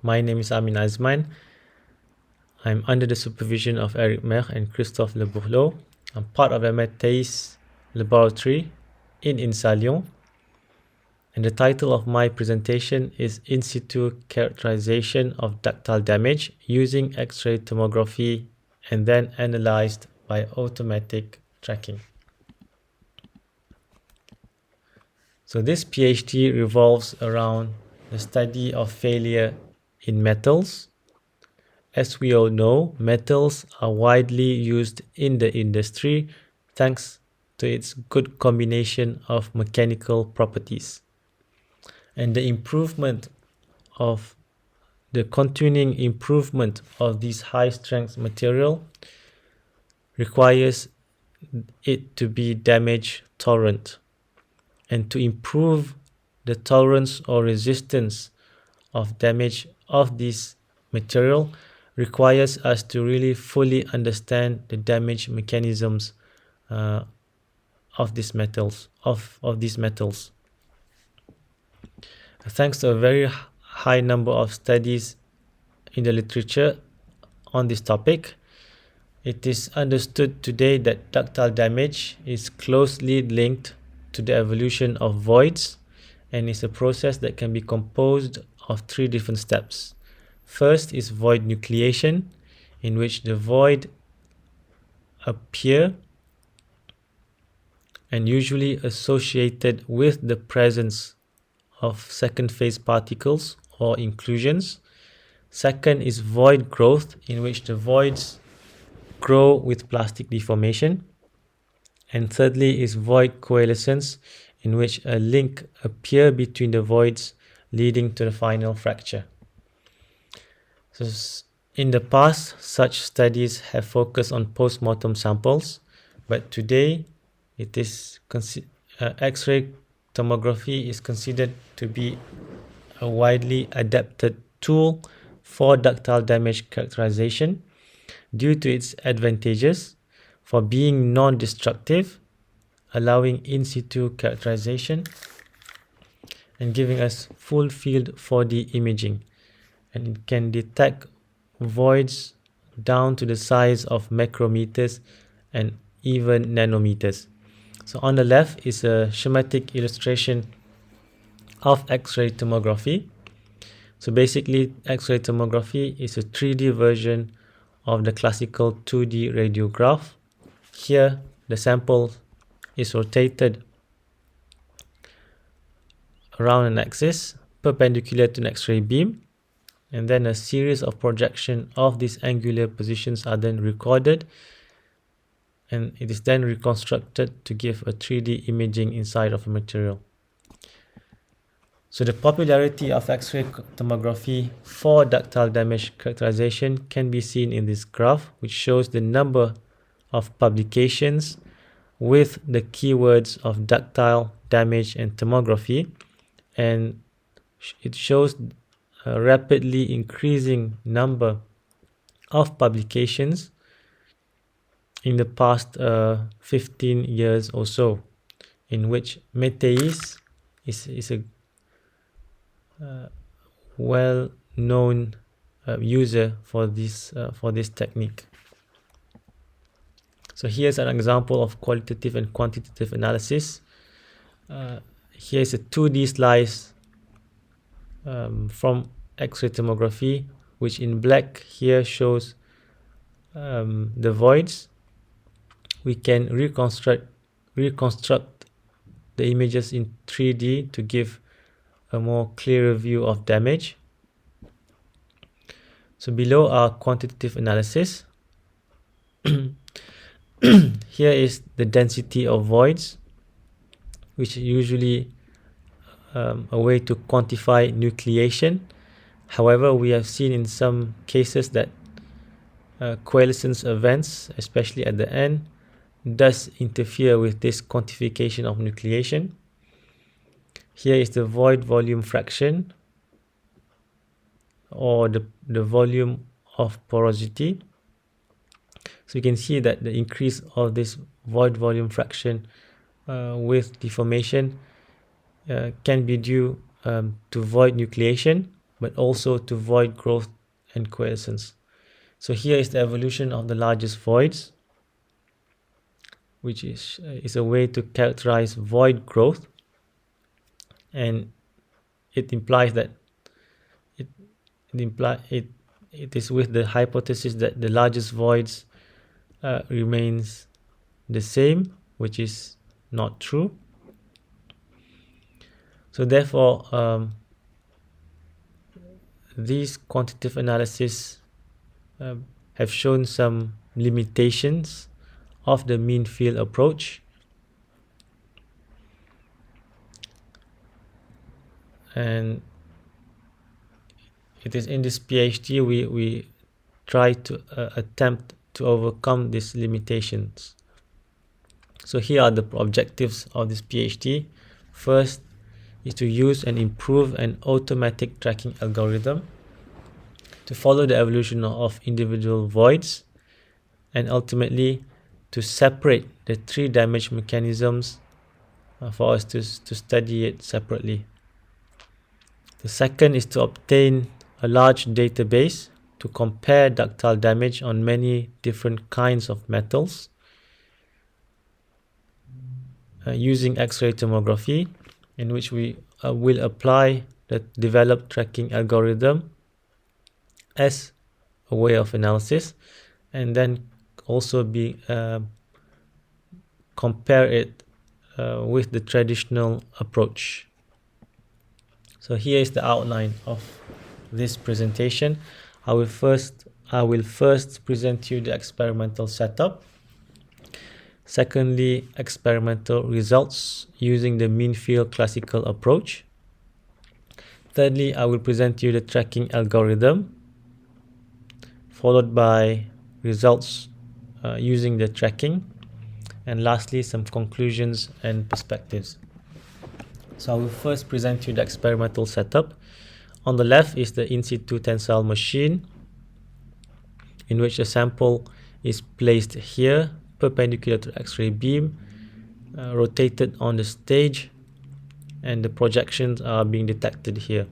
My name is Amin Azman. I'm under the supervision of Eric Mer and Christophe Le Bourleau. I'm part of the METAIS laboratory in INSA Lyon. And the title of my presentation is In situ characterization of ductile damage using X-ray tomography and then analyzed by automatic tracking. So this PhD revolves around the study of failure in metals. As we all know, metals are widely used in the industry thanks to its good combination of mechanical properties. And the continuing improvement of this high strength material requires it to be damage tolerant. And to improve the tolerance or resistance of damage of this material requires us to really fully understand the damage mechanisms of these metals. Thanks to a very high number of studies in the literature on this topic, it is understood today that ductile damage is closely linked to the evolution of voids and is a process that can be composed of three different steps. First is void nucleation, in which the void appear and usually associated with the presence of second phase particles or inclusions. Second is void growth, in which the voids grow with plastic deformation. And thirdly is void coalescence, in which a link appear between the voids leading to the final fracture. So in the past, such studies have focused on post-mortem samples, but today X-ray tomography is considered to be a widely adapted tool for ductile damage characterization due to its advantages for being non-destructive, allowing in situ characterization, and giving us full field 4D imaging. And it can detect voids down to the size of micrometers and even nanometers. So on the left is a schematic illustration of X-ray tomography. So basically, X-ray tomography is a 3D version of the classical 2D radiograph. Here, the sample is rotated around an axis perpendicular to an X-ray beam, and then a series of projection of these angular positions are then recorded, and it is then reconstructed to give a 3D imaging inside of a material. So the popularity of X-ray tomography for ductile damage characterization can be seen in this graph, which shows the number of publications with the keywords of ductile damage and tomography, and it shows a rapidly increasing number of publications in the past 15 years or so, in which METAIS is a well-known user for this technique. So here's an example of qualitative and quantitative analysis. Here's a 2D slice from X-ray tomography, which in black here shows the voids. We can reconstruct the images in 3D to give a more clearer view of damage. So below are quantitative analysis. Here is the density of voids, which is usually a way to quantify nucleation. However, we have seen in some cases that coalescence events, especially at the end, does interfere with this quantification of nucleation. Here is the void volume fraction, or the volume of porosity. So you can see that the increase of this void volume fraction with deformation can be due to void nucleation, but also to void growth and quiescence. So here is the evolution of the largest voids, which is a way to characterize void growth, and it implies that it it is with the hypothesis that the largest voids remains the same, which is not true. So therefore, these quantitative analysis have shown some limitations of the mean field approach, and it is in this PhD we try to attempt to overcome these limitations. So here are the objectives of this PhD. First is to use and improve an automatic tracking algorithm to follow the evolution of individual voids, and ultimately to separate the three damage mechanisms for us to study it separately. The second is to obtain a large database to compare ductile damage on many different kinds of metals using X-ray tomography, in which we will apply the developed tracking algorithm as a way of analysis, and then also compare it with the traditional approach. So here is the outline of this presentation. I will first present you the experimental setup. Secondly, experimental results using the mean field classical approach. Thirdly, I will present you the tracking algorithm, followed by results using the tracking, and lastly some conclusions and perspectives. So I will first present you the experimental setup. On the left is the in situ tensile machine, in which a sample is placed here perpendicular to X-ray beam, rotated on the stage, and the projections are being detected here.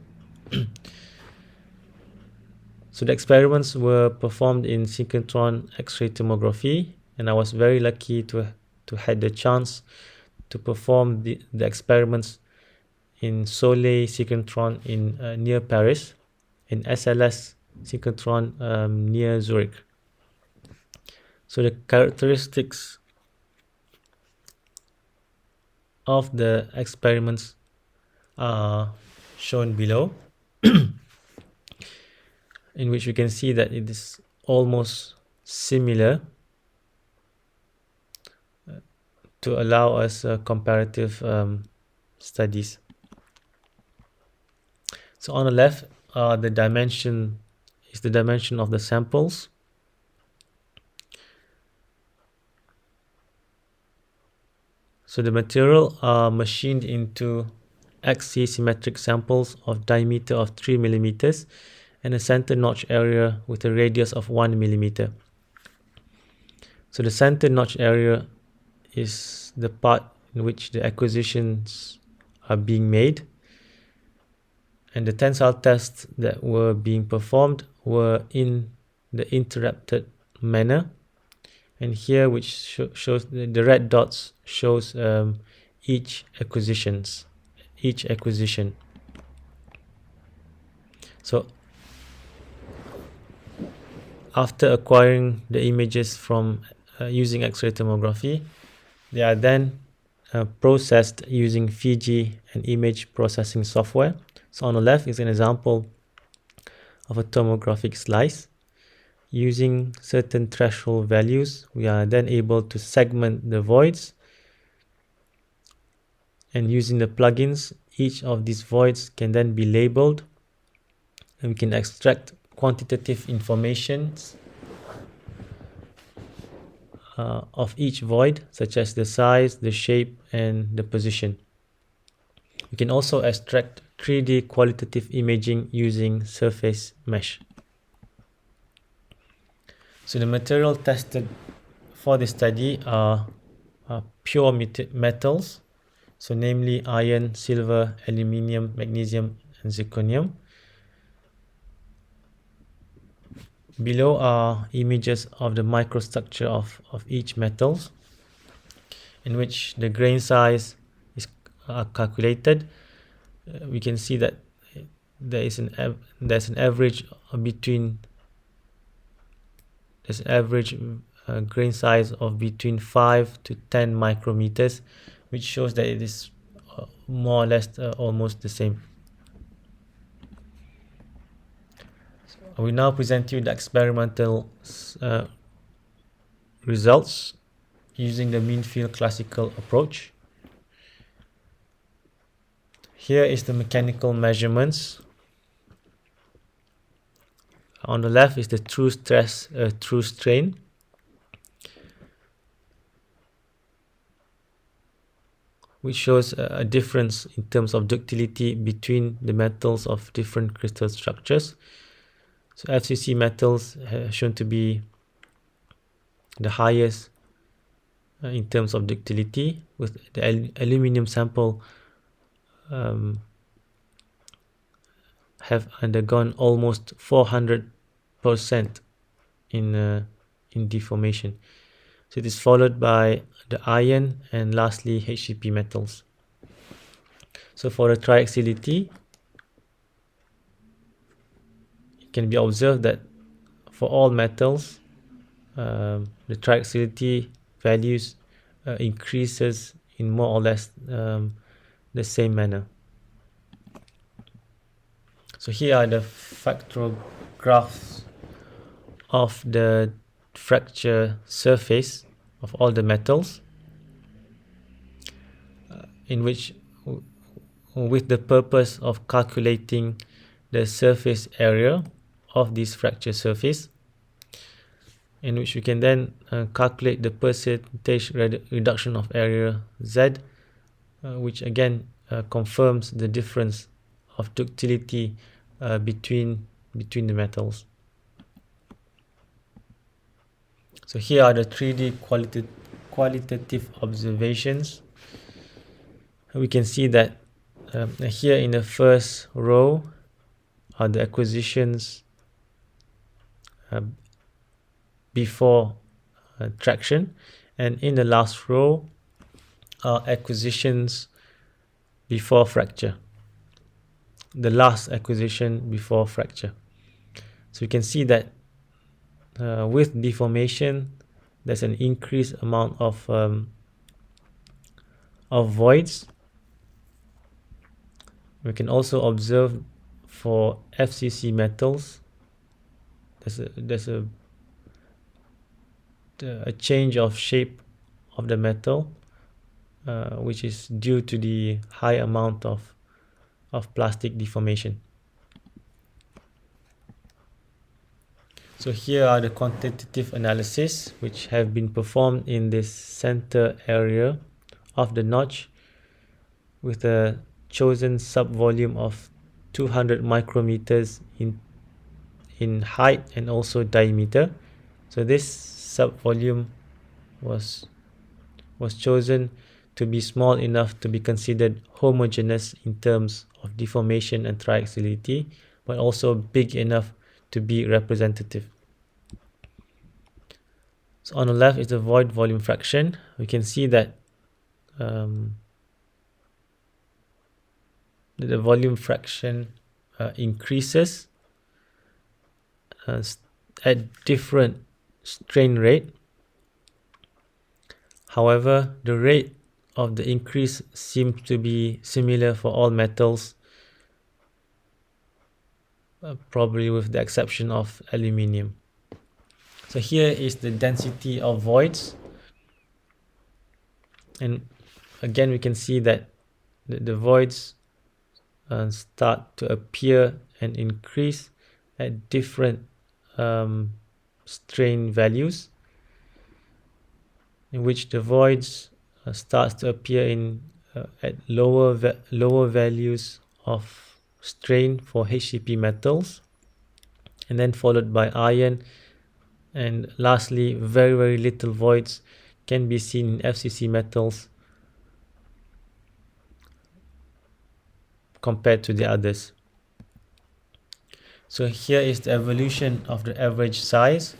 So the experiments were performed in synchrotron X-ray tomography, and I was very lucky to had the chance to perform the experiments in Soleil synchrotron in near Paris, in SLS synchrotron near Zurich. So the characteristics of the experiments are shown below, in which we can see that it is almost similar to allow us comparative studies. So on the left, the dimension is the dimension of the samples. So the material are machined into XC symmetric samples of diameter of 3 millimeters and a center notch area with a radius of 1 millimeter. So the center notch area is the part in which the acquisitions are being made, and the tensile tests that were being performed were in the interrupted manner. And here, which shows the red dots shows each acquisition. So after acquiring the images from using X-ray tomography, they are then processed using Fiji and image processing software. So on the left is an example of a tomographic slice. Using certain threshold values, we are then able to segment the voids, and using the plugins, each of these voids can then be labeled, and we can extract quantitative information of each void, such as the size, the shape, and the position. We can also extract 3D qualitative imaging using surface mesh. So the material tested for this study are pure metals, so namely iron, silver, aluminium, magnesium, and zirconium. below are images of the microstructure of each metal, in which the grain size is calculated. We can see that there's an average between grain size of between 5 to 10 micrometers, which shows that it is more or less almost the same. So we now present you the experimental results using the mean field classical approach. Here is the mechanical measurements. On the left is the true stress, true strain. Which shows a difference in terms of ductility between the metals of different crystal structures. So FCC metals are shown to be the highest in terms of ductility, with the aluminium sample have undergone almost 400% in deformation. So it is followed by the iron and lastly HCP metals. So for the triaxiality, it can be observed that for all metals, the triaxiality values increases in more or less the same manner. So here are the spectrographs of the fracture surface of all the metals, in which with the purpose of calculating the surface area of this fracture surface, in which we can then calculate the percentage reduction of area Z, which again confirms the difference of ductility between the metals. So here are the 3D qualitative observations. We can see that here in the first row are the acquisitions before traction, and in the last row are acquisitions before fracture, the last acquisition before fracture. So you can see that with deformation there's an increased amount of voids. We can also observe for FCC metals there's a change of shape of the metal, which is due to the high amount of plastic deformation. So here are the quantitative analysis which have been performed in this center area of the notch with a chosen subvolume of 200 micrometers in height and also diameter. So this subvolume was chosen to be small enough to be considered homogeneous in terms of deformation and triaxiality, but also big enough to be representative. So on the left is the void volume fraction. We can see that the volume fraction increases at different strain rate. However, the rate of the increase seems to be similar for all metals, probably with the exception of aluminium. So here is the density of voids, and again we can see that the voids start to appear and increase at different strain values, in which the voids starts to appear in at lower values of strain for HCP metals, and then followed by iron, and lastly very little voids can be seen in FCC metals compared to the others. So here is the evolution of the average size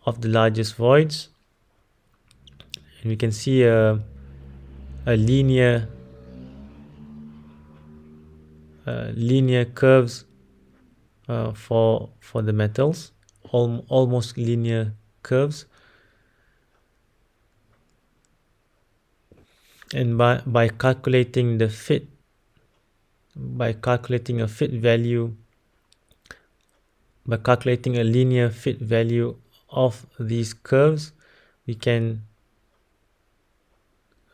of the largest voids, and we can see a linear curves for the metals, almost linear curves. And by calculating the fit, by calculating a fit value, by calculating a linear fit value of these curves, we can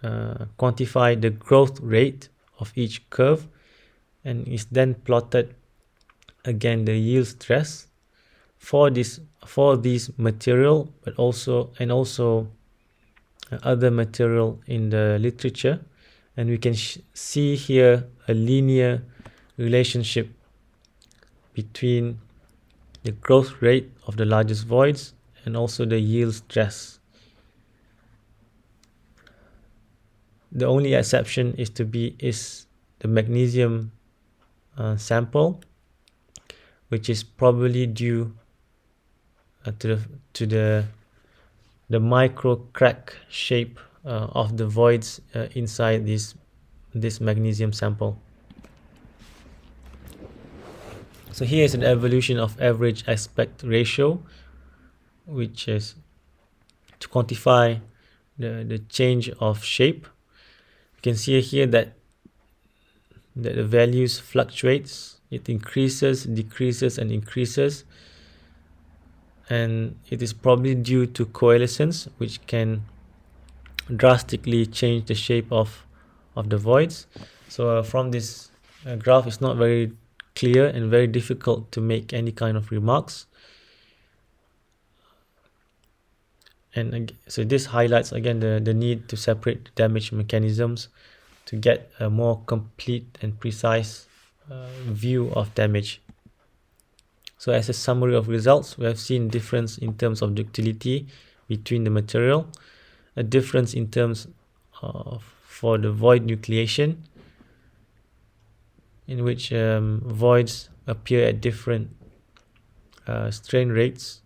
quantify the growth rate of each curve, and is then plotted again the yield stress for this material, but also other material in the literature. And we can see here a linear relationship between the growth rate of the largest voids and also the yield stress. The only exception is the magnesium sample, which is probably due to the micro crack shape of the voids inside this magnesium sample. So here is an evolution of average aspect ratio, which is to quantify the change of shape. You can see here that the values fluctuates. It increases, decreases, and increases, and it is probably due to coalescence, which can drastically change the shape of the voids. So from this graph, it's not very clear and very difficult to make any kind of remarks. And so this highlights again the need to separate the damage mechanisms to get a more complete and precise view of damage. So as a summary of results, we have seen difference in terms of ductility between the material, a difference in terms of for the void nucleation, in which voids appear at different strain rates.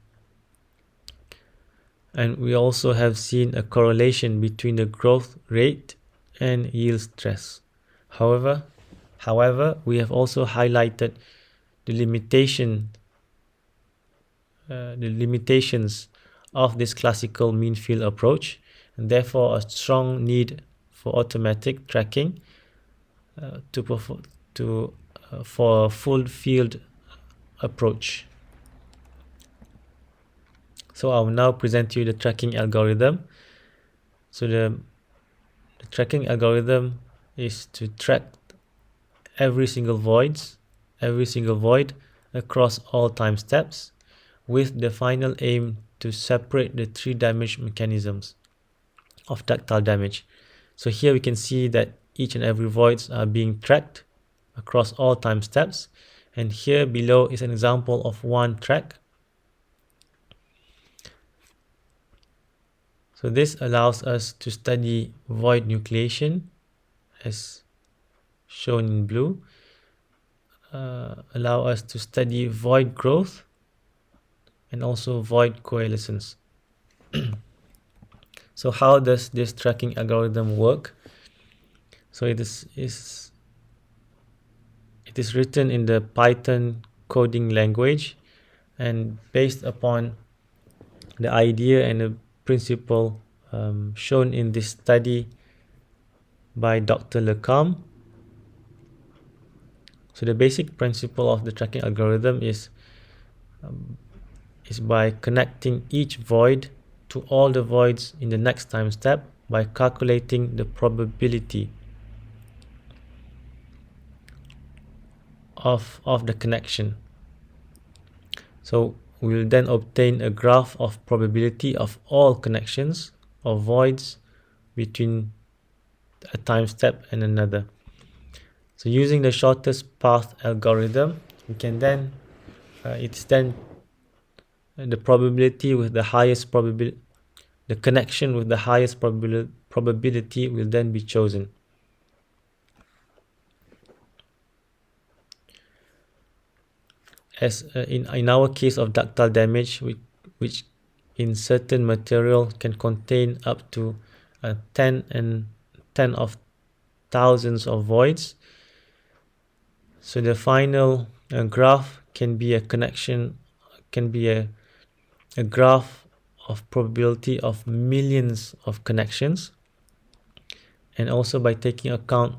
And we also have seen a correlation between the growth rate and yield stress. However, we have also highlighted the limitations of this classical mean field approach, and therefore a strong need for automatic tracking for a full field approach. So I will now present you the tracking algorithm. So the tracking algorithm is to track every single void across all time steps, with the final aim to separate the three damage mechanisms of ductile damage. So here we can see that each and every voids are being tracked across all time steps, and here below is an example of one track. So this allows us to study void nucleation, as shown in blue, allow us to study void growth and also void coalescence. So how does this tracking algorithm work? So it is written in the Python coding language, and based upon the idea and the principle shown in this study by Dr. Lecomte. So the basic principle of the tracking algorithm is by connecting each void to all the voids in the next time step by calculating the probability of the connection. So we will then obtain a graph of probability of all connections of voids between a time step and another. So using the shortest path algorithm, we can then the probability with the highest probability, the connection with the highest probability will then be chosen. as in our case of ductile damage, which in certain material can contain up to 10 of thousands of voids. So the final graph can be a connection, can be a graph of probability of millions of connections, and also by taking account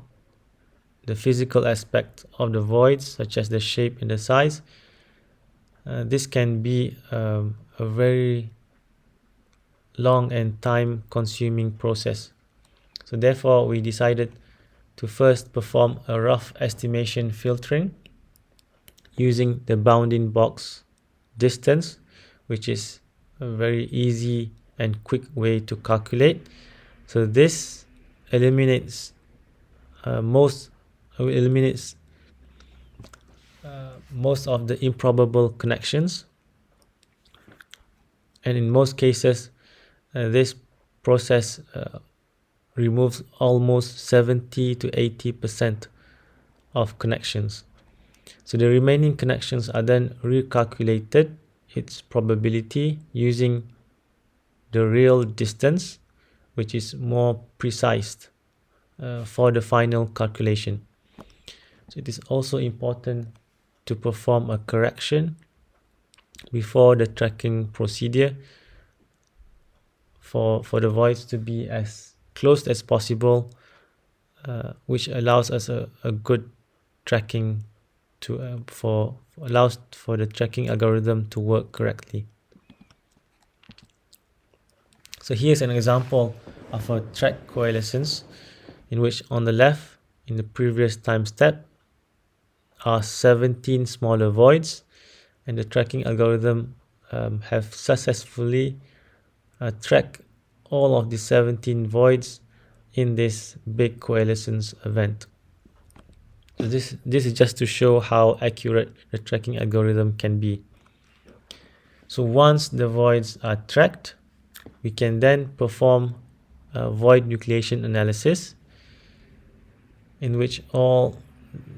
the physical aspect of the voids, such as the shape and the size. This can be a very long and time consuming process. So therefore we decided to first perform a rough estimation filtering using the bounding box distance, which is a very easy and quick way to calculate. So this eliminates most of the improbable connections, and in most cases this process removes almost 70 to 80% of connections. So the remaining connections are then recalculated its probability using the real distance, which is more precise for the final calculation. So it is also important to perform a correction before the tracking procedure for the voids to be as close as possible, which allows us a good tracking to allows for the tracking algorithm to work correctly. So here's an example of a track coalescence in which on the left, in the previous time step, are 17 smaller voids, and the tracking algorithm have successfully tracked all of the 17 voids in this big coalescence event. So this is just to show how accurate the tracking algorithm can be. So once the voids are tracked, we can then perform a void nucleation analysis, in which all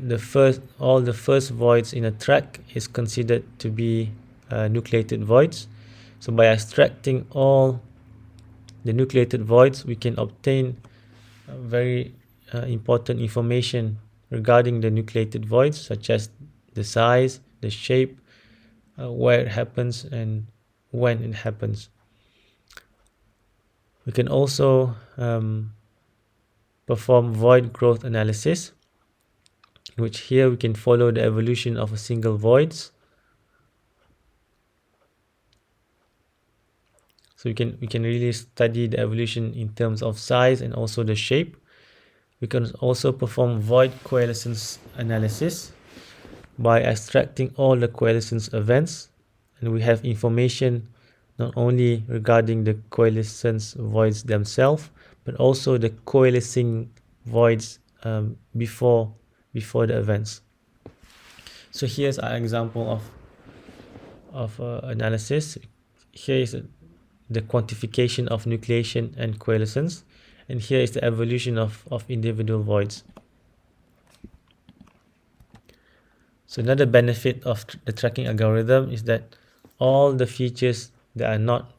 the first voids in a track is considered to be nucleated voids. So by extracting all the nucleated voids, we can obtain very important information regarding the nucleated voids, such as the size, the shape, where it happens, and when it happens. We can also perform void growth analysis, in which here we can follow the evolution of a single voids. So we can really study the evolution in terms of size and also the shape. We can also perform void coalescence analysis by extracting all the coalescence events, and we have information not only regarding the coalescence voids themselves, but also the coalescing voids before the events. So here's an example of analysis. Here is the quantification of nucleation and coalescence, and here is the evolution of individual voids. So another benefit of the tracking algorithm is that all the features that are not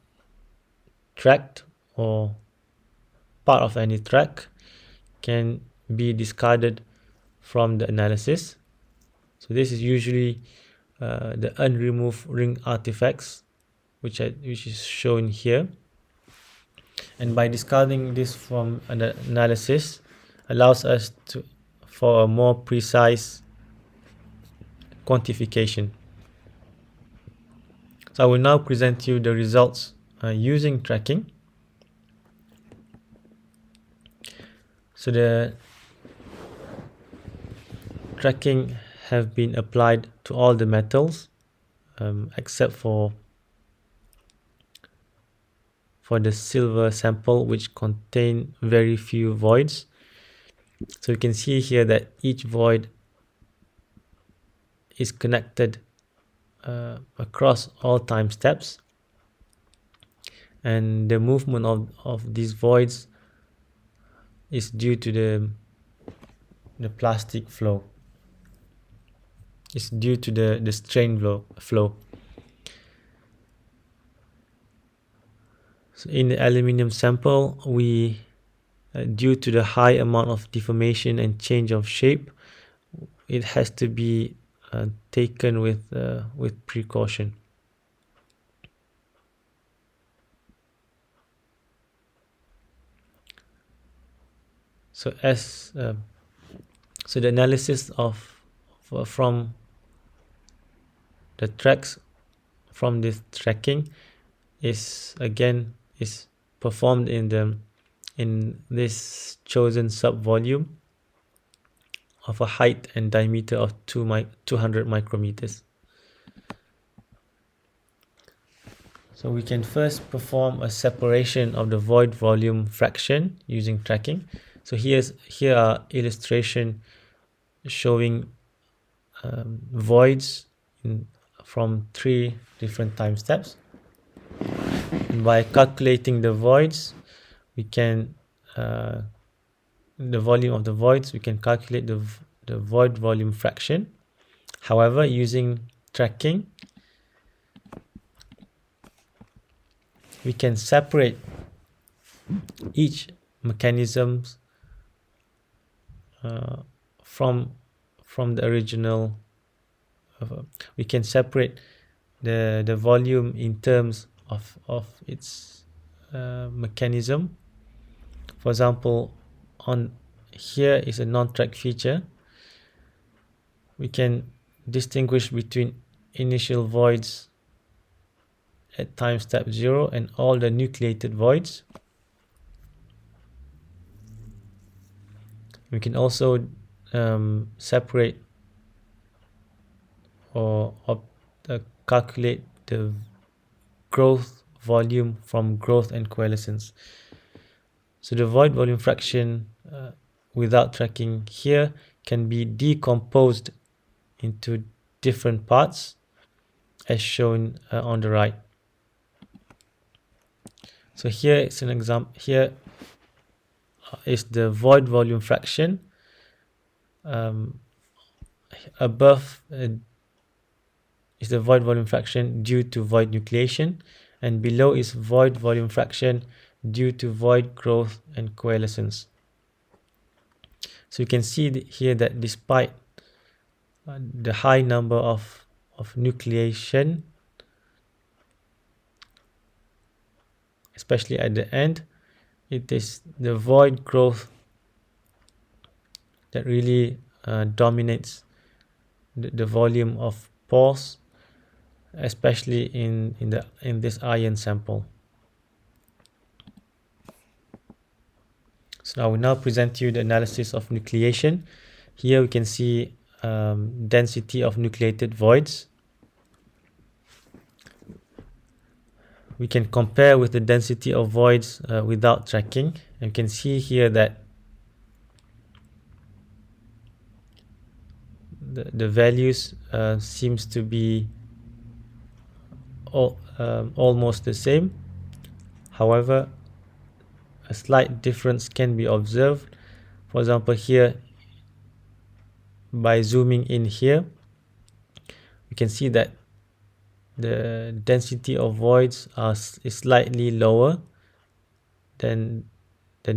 tracked or part of any track can be discarded from the analysis. So this is usually the unremoved ring artifacts, which is shown here. And by discarding this from an analysis allows us for a more precise quantification. So I will now present you the results using tracking. So the tracking have been applied to all the metals except for the silver sample, which contain very few voids. So you can see here that each void is connected across all time steps, and the movement of these voids is due to the plastic flow. is due to the strain flow. So in the aluminium sample, we due to the high amount of deformation and change of shape, it has to be taken with precaution. So so the analysis from the tracks from this tracking is performed in this chosen sub volume of a height and diameter of 200 micrometers. So we can first perform a separation of the void volume fraction using tracking. So here are illustration showing voids from 3 different time steps. And by calculating the voids, we can the volume of the voids, we can calculate the void volume fraction. However, using tracking, we can separate each mechanisms from the original. We can separate the volume in terms of its mechanism. For example, on here is a non-track feature. We can distinguish between initial voids at time step 0 and all the nucleated voids. We can also separate or calculate the growth volume from growth and coalescence. So the void volume fraction without tracking here can be decomposed into different parts as shown on the right. So here is an example. Here is the void volume fraction. Above is the void volume fraction due to void nucleation, and below is void volume fraction due to void growth and coalescence. So you can see here that despite the high number of nucleation, especially at the end, it is the void growth that really dominates the volume of pores, especially in this iron sample. So I will now present you the analysis of nucleation. Here we can see density of nucleated voids. We can compare with the density of voids without tracking. And you can see here that the values seems to be almost the same. However, a slight difference can be observed. For example, here, by zooming in here, we can see that the density of voids is slightly lower than the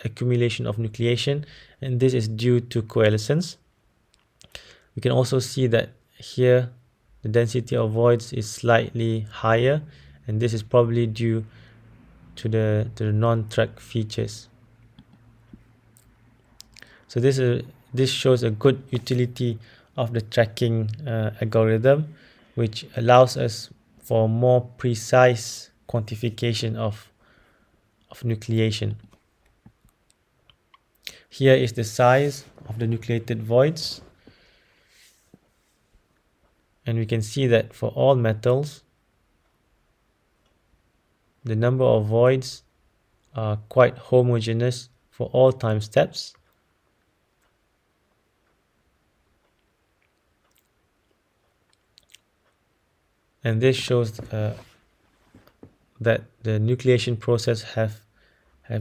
accumulation of nucleation, and this is due to coalescence. We can also see that here the density of voids is slightly higher, and this is probably due to the non-track features. So this shows a good utility of the tracking algorithm, which allows us for more precise quantification of nucleation. Here is the size of the nucleated voids, and we can see that for all metals, the number of voids are quite homogeneous for all time steps. And this shows that the nucleation process have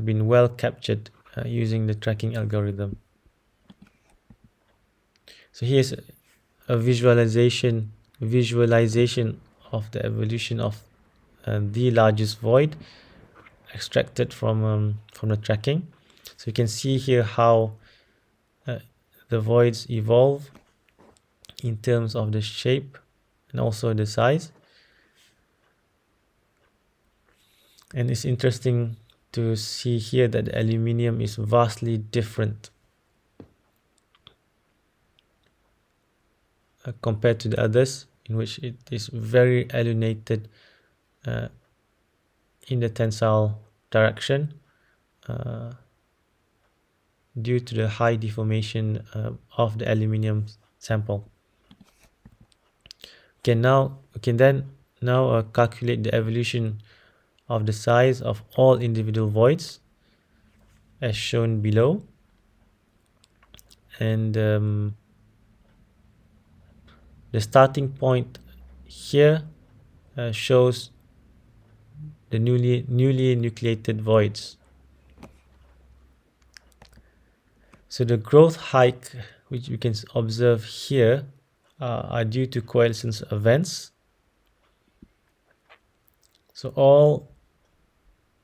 been well captured using the tracking algorithm. So here's a visualization of the evolution of the largest void extracted from the tracking. So you can see here how the voids evolve in terms of the shape and also the size. And it's interesting to see here that the aluminium is vastly different compared to the others, in which it is very allunated in the tensile direction due to the high deformation of the aluminium sample. We can then calculate the evolution of the size of all individual voids as shown below. And the starting point here shows the newly nucleated voids. So the growth hike which we can observe here are due to coalescence events. So all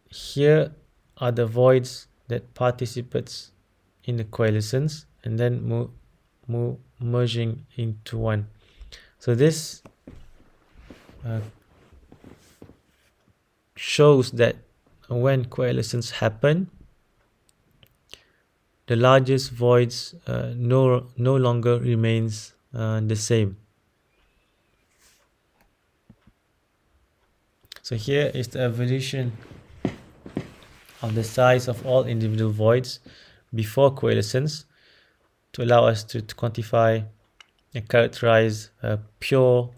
here are the voids that participates in the coalescence and then merging into one. So this shows that when coalescence happen, the largest voids no longer remains the same. So here is the evolution of the size of all individual voids before coalescence to allow us to quantify and characterize pure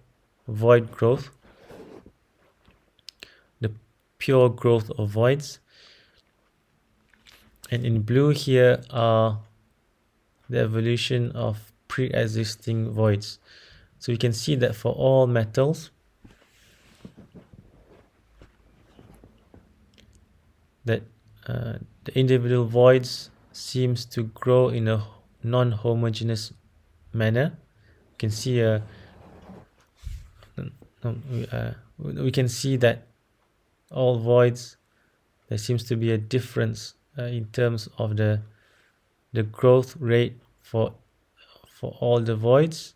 void growth, the pure growth of voids. And in blue here are the evolution of pre-existing voids. So you can see that for all metals, that the individual voids seems to grow in a non-homogeneous manner. You can see we can see that all voids, there seems to be a difference in terms of the growth rate for all the voids.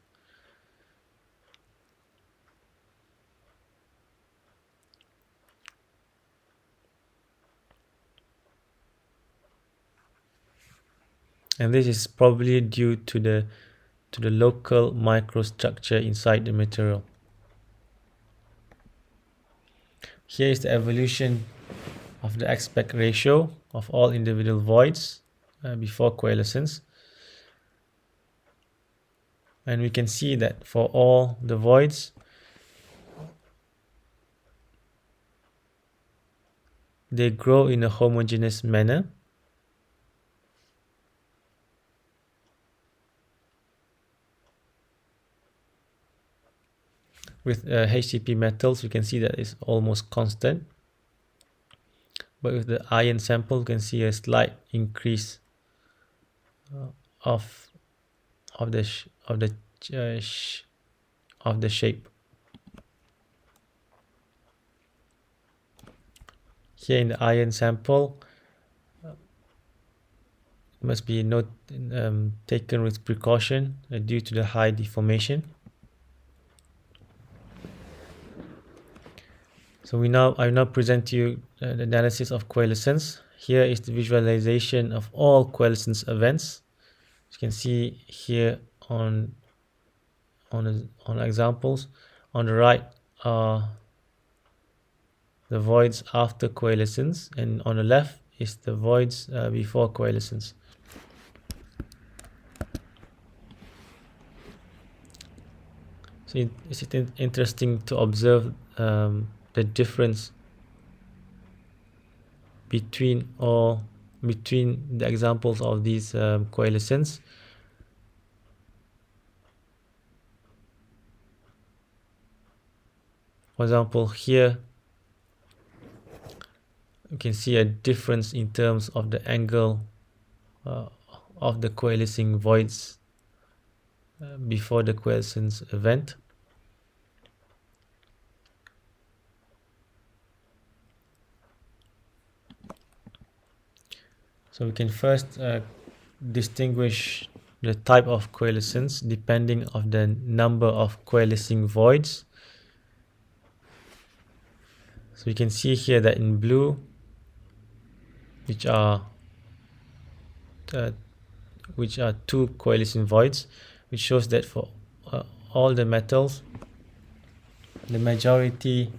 And this is probably due to the local microstructure inside the material. Here is the evolution of the aspect ratio of all individual voids before coalescence. And we can see that for all the voids, they grow in a homogeneous manner. With HCP metals, we can see that it's almost constant. But with the iron sample, you can see a slight increase of the shape. Here in the iron sample, it must be taken with precaution due to the high deformation. So I now present to you the analysis of coalescence. Here is the visualization of all coalescence events. You can see here on examples. On the right are the voids after coalescence, and on the left is the voids before coalescence. So it's interesting to observe the difference between the examples of these coalescence. For example, here you can see a difference in terms of the angle of the coalescing voids before the coalescence event. So we can first distinguish the type of coalescence depending on the number of coalescing voids. So you can see here that in blue, which are two coalescing voids, which shows that for all the metals, the majority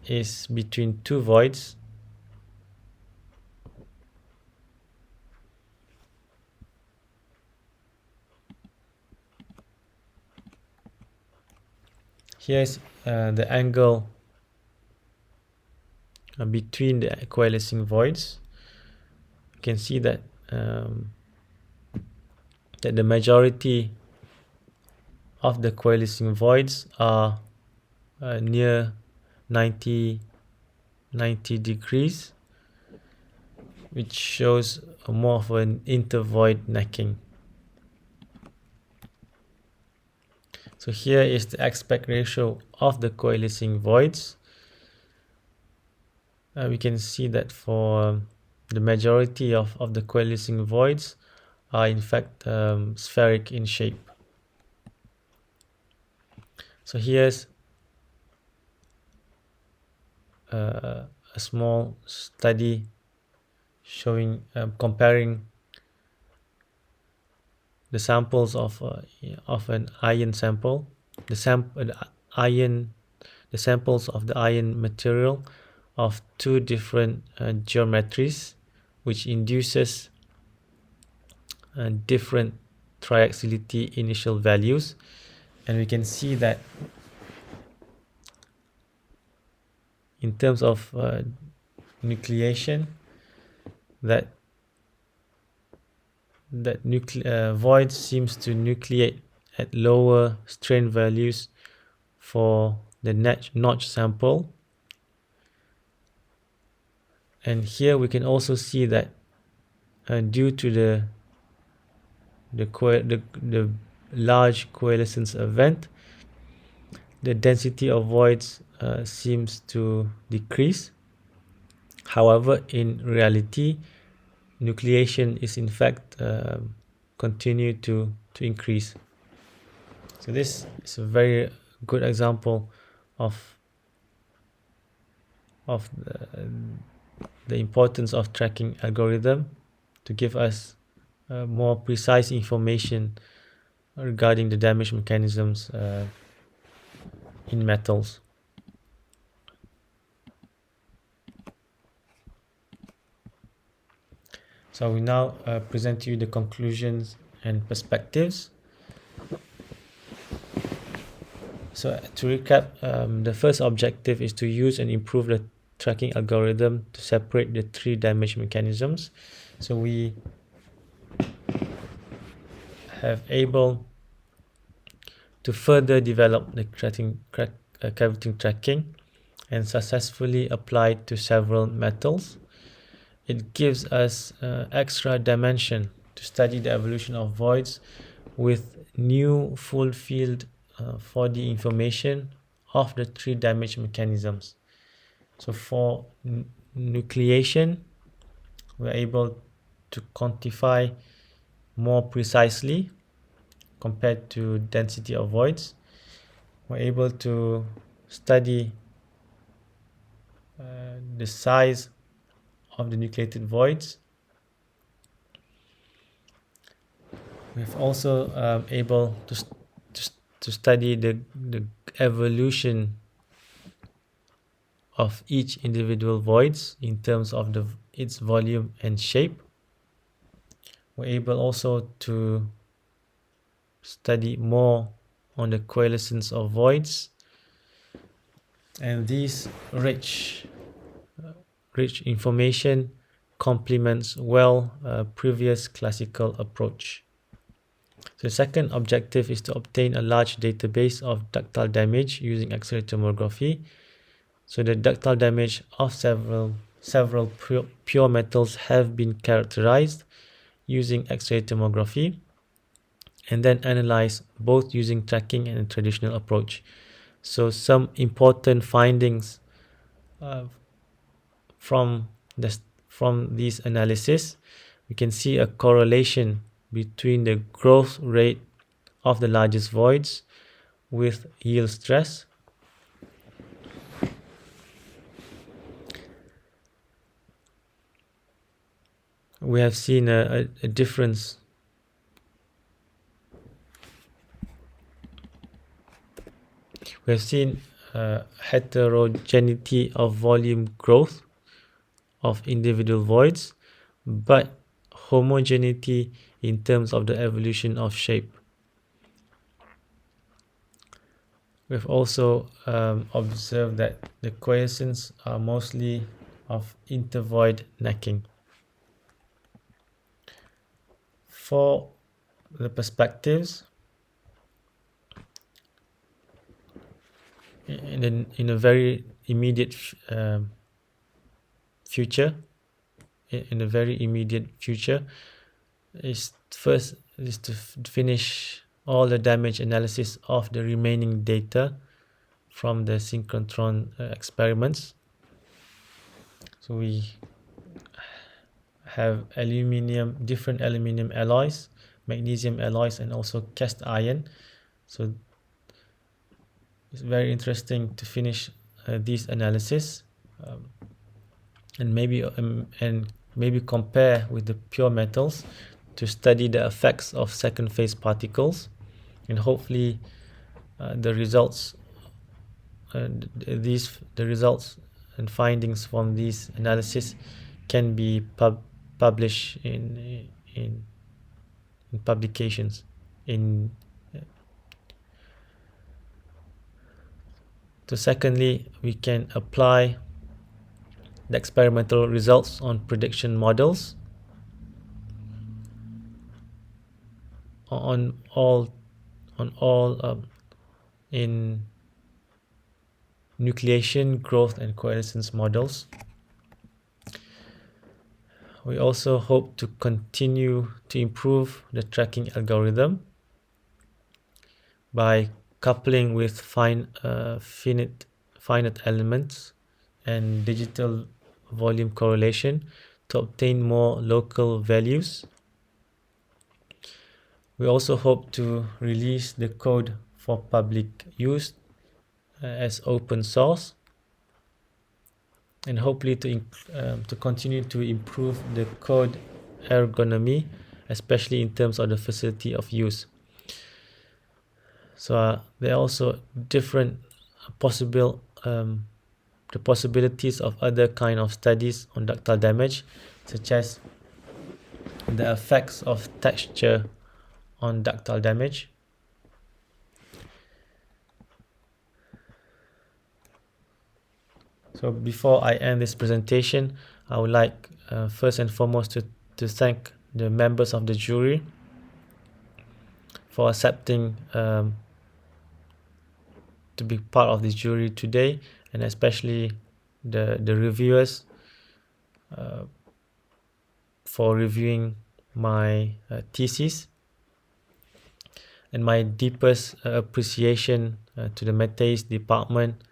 is between two voids. Here's the angle between the coalescing voids. You can see that that the majority of the coalescing voids are near 90 degrees, which shows more of an intervoid necking. So here is the aspect ratio of the coalescing voids. We can see that for the majority of the coalescing voids are in fact spheric in shape. So here's a small study showing comparing the samples of an iron sample, the samples of the iron material of two different geometries, which induces different triaxility initial values, and we can see that in terms of nucleation, that void seems to nucleate at lower strain values for the notch sample. And here we can also see that due to the large coalescence event, the density of voids seems to decrease. However, in reality, nucleation is in fact continue to increase. So this is a very good example of the importance of tracking algorithm to give us more precise information regarding the damage mechanisms in metals. So we now present to you the conclusions and perspectives. So to recap, the first objective is to use and improve the tracking algorithm to separate the three damage mechanisms. So we have able to further develop the cavity tracking and successfully applied to several metals. It gives us extra dimension to study the evolution of voids with new full field 4D information of the three damage mechanisms. So for nucleation, we're able to quantify more precisely compared to density of voids. We're able to study the size of the nucleated voids. We've also able to study the evolution of each individual voids in terms of its volume and shape. We're able also to study more on the coalescence of voids, and this rich information complements well previous classical approach. So the second objective is to obtain a large database of ductile damage using X-ray tomography. So the ductile damage of several pure metals have been characterized using X-ray tomography. and then analyze both using tracking and a traditional approach. So some important findings uh, from this from these analysis, we can see a correlation between the growth rate of the largest voids with yield stress. We have seen a difference. We have seen heterogeneity of volume growth of individual voids, but homogeneity in terms of the evolution of shape. We've also observed that the quiescence are mostly of intervoid necking. For the perspectives, in a very immediate future, in a very immediate future, is to finish all the damage analysis of the remaining data from the synchrotron experiments. So we have different aluminium alloys, magnesium alloys, and also cast iron. So it's very interesting to finish these analysis and maybe compare with the pure metals to study the effects of second phase particles, and hopefully the results and findings from these analysis can be published in publications. So secondly, we can apply the experimental results on prediction models on all in nucleation, growth, and coalescence models. We also hope to continue to improve the tracking algorithm by coupling with finite elements and digital volume correlation to obtain more local values. We also hope to release the code for public use as open source, and hopefully to continue to improve the code ergonomy, especially in terms of the facility of use. So there are also different the possibilities of other kind of studies on ductile damage, such as the effects of texture on ductile damage. So before I end this presentation, I would like first and foremost to thank the members of the jury for accepting to be part of this jury today, and especially the reviewers for reviewing my thesis, and my deepest appreciation to the Meteis department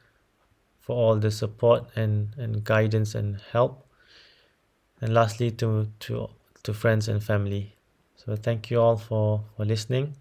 for all the support and guidance and help, and lastly to friends and family. So thank you all for listening.